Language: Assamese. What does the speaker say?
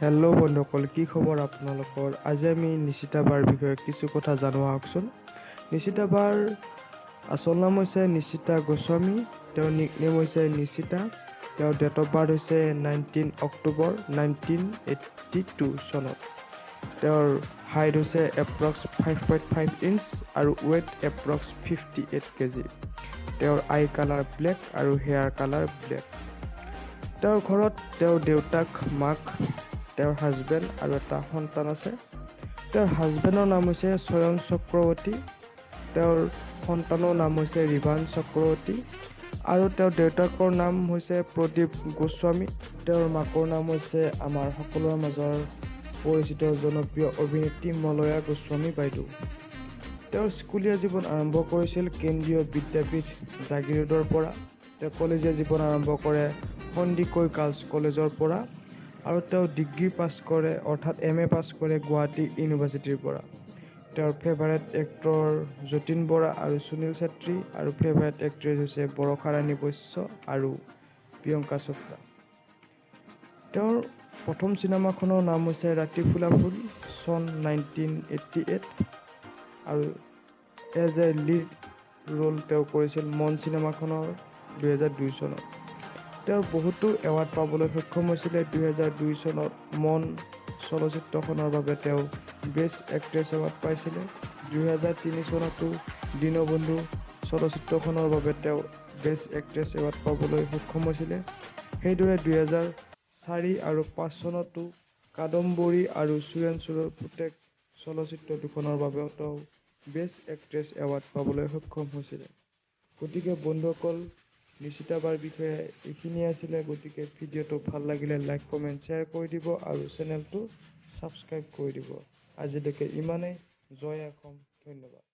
হেল্ল' বন্ধুসকল, কি খবৰ আপোনালোকৰ? আজি আমি নিশিতা বাৰ বিষয়ে কিছু কথা জানো আহকচোন। নিশিতা বাৰ আচল নাম হৈছে নিশিতা গোস্বামী। তেওঁৰ নিকনেম হৈছে নিশিতা। তেওঁৰ ডেট অফ বাৰ্থ হৈছে 19 অক্টোবৰ 1982 চনত। তেওঁৰ হাইট হৈছে এপ্ৰক্স 5.5 ইঞ্চ আৰু ৱেইট এপ্ৰক্স 58 কেজি। তেওঁৰ আই কালাৰ ব্লেক আৰু হেয়াৰ কালাৰ ব্লেক। তেওঁৰ ঘৰত তেওঁৰ দেউতাক, মাক, তেওঁৰ হাজবেণ্ড আৰু এটা সন্তান আছে। তেওঁৰ হাজবেণ্ডৰ নাম হৈছে স্বয়ং চক্ৰৱৰ্তী। তেওঁৰ সন্তানৰ নাম হৈছে ৰিভান চক্ৰৱৰ্তী আৰু তেওঁৰ দেউতাকৰ নাম হৈছে প্ৰদীপ গোস্বামী। তেওঁৰ মাকৰ নাম হৈছে আমাৰ সকলোৰে মাজৰ পৰিচিত জনপ্ৰিয় অভিনেত্ৰী মলয়া গোস্বামী বাইদেউ। তেওঁৰ স্কুলীয়া জীৱন আৰম্ভ কৰিছিল কেন্দ্ৰীয় বিদ্যাপীঠ জাগিৰোডৰ পৰা। তেওঁ কলেজীয়া জীৱন আৰম্ভ কৰে সন্দিকৈ গাৰ্লছ কলেজৰ পৰা আৰু তেওঁ ডিগ্ৰী পাছ কৰে অৰ্থাৎ MA পাছ কৰে গুৱাহাটী ইউনিভাৰ্চিটিৰ পৰা। তেওঁৰ ফেভাৰেট এক্টৰ যতীন বৰা আৰু সুনীল ছেত্ৰী আৰু ফেভাৰেট এক্ট্ৰেছ হৈছে বৰষা ৰাণী বৈশ্য আৰু প্ৰিয়ংকা চোপ্ৰা। তেওঁৰ প্ৰথম চিনেমাখনৰ নাম হৈছে ৰাতি ফুলা ফুল, চন 1988 আৰু এজ এ লিড ৰোল তেওঁ কৰিছিল মন চিনেমাখনৰ 2002 চনত। তেওঁ বহুতো এৱাৰ্ড পাবলৈ সক্ষম হৈছিলে। 2002 চনত মন চলচ্চিত্ৰখনৰ বাবে তেওঁ বেষ্ট এক্ট্ৰেছ এৱাৰ্ড পাইছিলে। 2003 চনতো দীনবন্ধু চলচ্চিত্ৰখনৰ বাবে তেওঁ বেষ্ট এক্ট্ৰেছ এৱাৰ্ড পাবলৈ সক্ষম হৈছিলে। সেইদৰে 2004 আৰু 2005 চনতো কাদম্বৰী আৰু চুৰেণ চোৰৰ পুতেক চলচ্চিত্ৰ দুখনৰ বাবেও তেওঁ বেষ্ট এক্ট্ৰেছ এৱাৰ্ড পাবলৈ সক্ষম হৈছিলে। গতিকে বন্ধুসকল, নিশিতা বাৰ বিষয়ে এইখিনিয়ে আছিলে। গতিকে ভিডিঅ'টো ভাল লাগিলে লাইক, কমেণ্ট, শ্বেয়াৰ কৰি দিব আৰু চেনেলটো ছাবস্ক্ৰাইব কৰি দিব। আজিলৈকে ইমানেই। জয় অসম, ধন্যবাদ।